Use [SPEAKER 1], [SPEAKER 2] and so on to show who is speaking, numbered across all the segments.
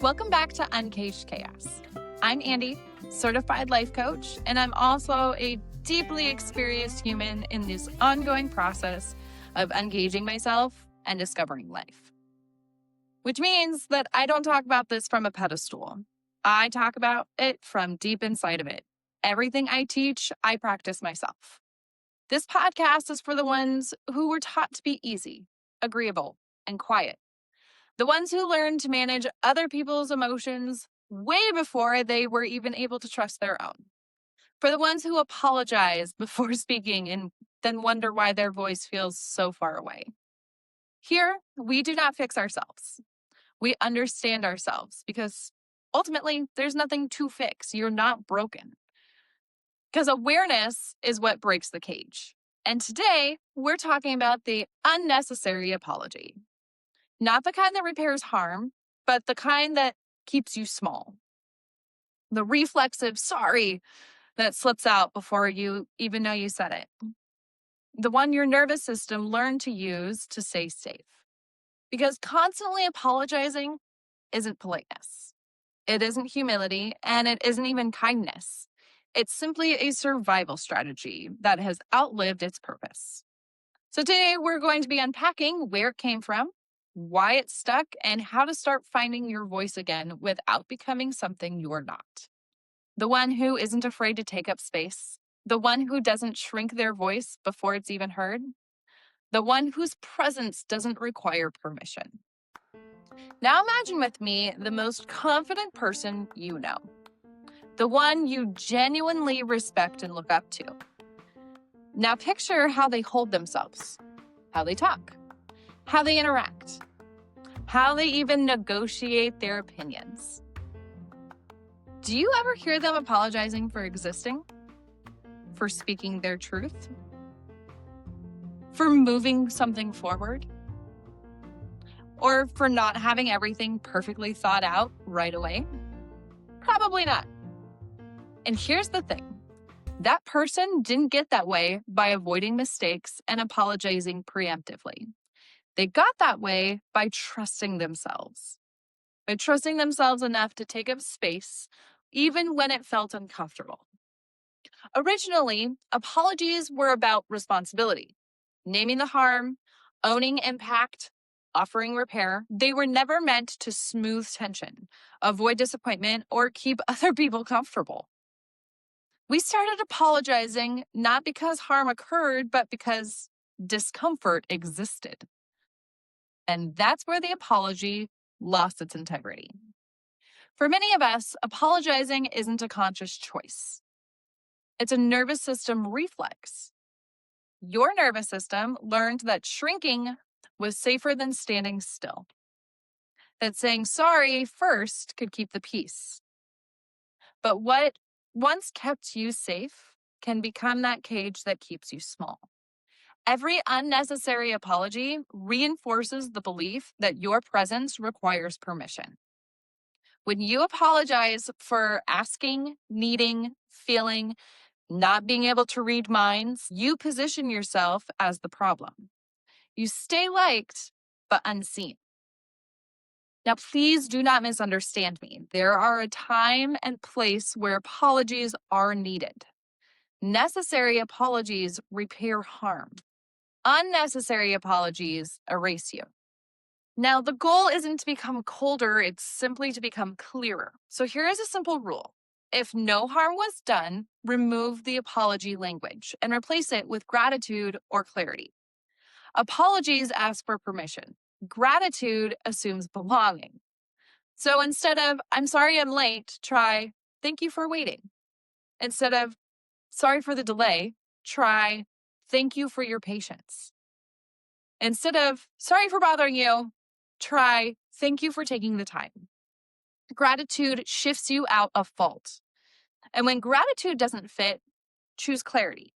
[SPEAKER 1] Welcome back to Uncaged Chaos. I'm Andy, certified life coach, and I'm also a deeply experienced human in this ongoing process of engaging myself and discovering life. Which means that I don't talk about this from a pedestal. I talk about it from deep inside of it. Everything I teach, I practice myself. This podcast is for the ones who were taught to be easy, agreeable, and quiet. The ones who learned to manage other people's emotions way before they were even able to trust their own. For the ones who apologize before speaking and then wonder why their voice feels so far away. Here, we do not fix ourselves. We understand ourselves because ultimately, there's nothing to fix. You're not broken. Because awareness is what breaks the cage. And today, we're talking about the unnecessary apology. Not the kind that repairs harm, but the kind that keeps you small. The reflexive sorry that slips out before you even know you said it. The one your nervous system learned to use to stay safe. Because constantly apologizing isn't politeness. It isn't humility, and it isn't even kindness. It's simply a survival strategy that has outlived its purpose. So today we're going to be unpacking where it came from, why it's stuck, and how to start finding your voice again without becoming something you're not. The one who isn't afraid to take up space. The one who doesn't shrink their voice before it's even heard. The one whose presence doesn't require permission. Now imagine with me the most confident person you know. The one you genuinely respect and look up to. Now picture how they hold themselves, how they talk, how they interact, how they even negotiate their opinions. Do you ever hear them apologizing for existing? For speaking their truth? For moving something forward? Or for not having everything perfectly thought out right away? Probably not. And here's the thing. That person didn't get that way by avoiding mistakes and apologizing preemptively. They got that way by trusting themselves. By trusting themselves enough to take up space, even when it felt uncomfortable. Originally, apologies were about responsibility, naming the harm, owning impact, offering repair. They were never meant to smooth tension, avoid disappointment, or keep other people comfortable. We started apologizing not because harm occurred, but because discomfort existed. And that's where the apology lost its integrity. For many of us, apologizing isn't a conscious choice. It's a nervous system reflex. Your nervous system learned that shrinking was safer than standing still. That saying sorry first could keep the peace. But what once kept you safe can become that cage that keeps you small. Every unnecessary apology reinforces the belief that your presence requires permission. When you apologize for asking, needing, feeling, not being able to read minds, you position yourself as the problem. You stay liked, but unseen. Now, please do not misunderstand me. There are a time and place where apologies are needed. Necessary apologies repair harm. Unnecessary apologies erase you. Now, the goal isn't to become colder, it's simply to become clearer. So here is a simple rule. If no harm was done, remove the apology language and replace it with gratitude or clarity. Apologies ask for permission. Gratitude assumes belonging. So instead of, I'm sorry I'm late, try, thank you for waiting. Instead of, sorry for the delay, try, thank you for your patience. Instead of, sorry for bothering you, try, thank you for taking the time. Gratitude shifts you out of fault. And when gratitude doesn't fit, choose clarity.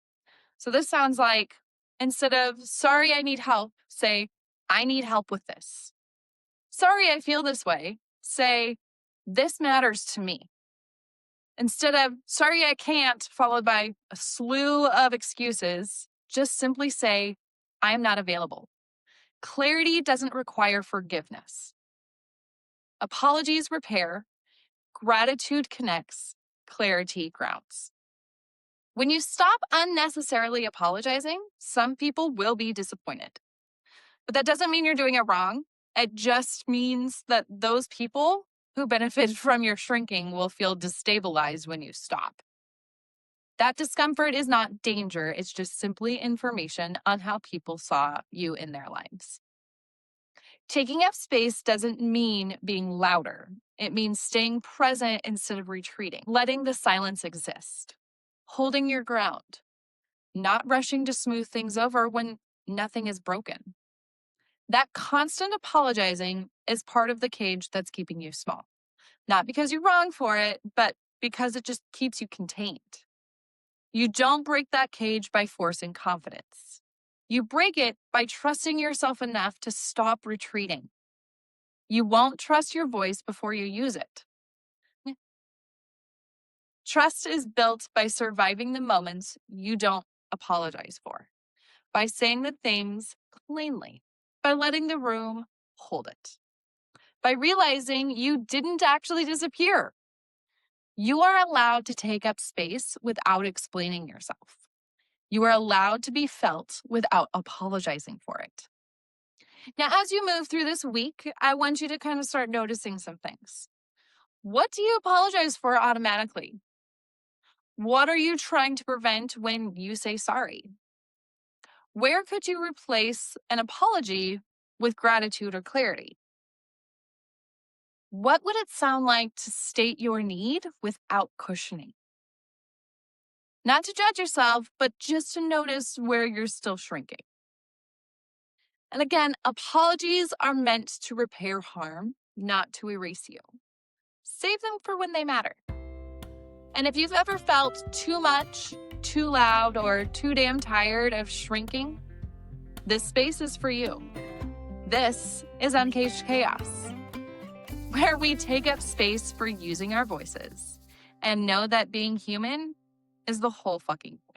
[SPEAKER 1] So this sounds like, instead of, sorry I need help, say, I need help with this. Sorry I feel this way, say, this matters to me. Instead of, sorry I can't, followed by a slew of excuses, just simply say, I am not available. Clarity doesn't require forgiveness. Apologies repair, gratitude connects, clarity grounds. When you stop unnecessarily apologizing, some people will be disappointed. But that doesn't mean you're doing it wrong. It just means that those people who benefit from your shrinking will feel destabilized when you stop. That discomfort is not danger, it's just simply information on how people saw you in their lives. Taking up space doesn't mean being louder. It means staying present instead of retreating, letting the silence exist, holding your ground, not rushing to smooth things over when nothing is broken. That constant apologizing is part of the cage that's keeping you small. Not because you're wrong for it, but because it just keeps you contained. You don't break that cage by forcing confidence. You break it by trusting yourself enough to stop retreating. You won't trust your voice before you use it. Trust is built by surviving the moments you don't apologize for, by saying the things plainly, by letting the room hold it, by realizing you didn't actually disappear. You are allowed to take up space without explaining yourself. You are allowed to be felt without apologizing for it. Now, as you move through this week, I want you to kind of start noticing some things. What do you apologize for automatically? What are you trying to prevent when you say sorry? Where could you replace an apology with gratitude or clarity? What would it sound like to state your need without cushioning? Not to judge yourself, but just to notice where you're still shrinking. And again, apologies are meant to repair harm, not to erase you. Save them for when they matter. And if you've ever felt too much, too loud, or too damn tired of shrinking, this space is for you. This is Uncaged Chaos, where we take up space for using our voices and know that being human is the whole fucking point.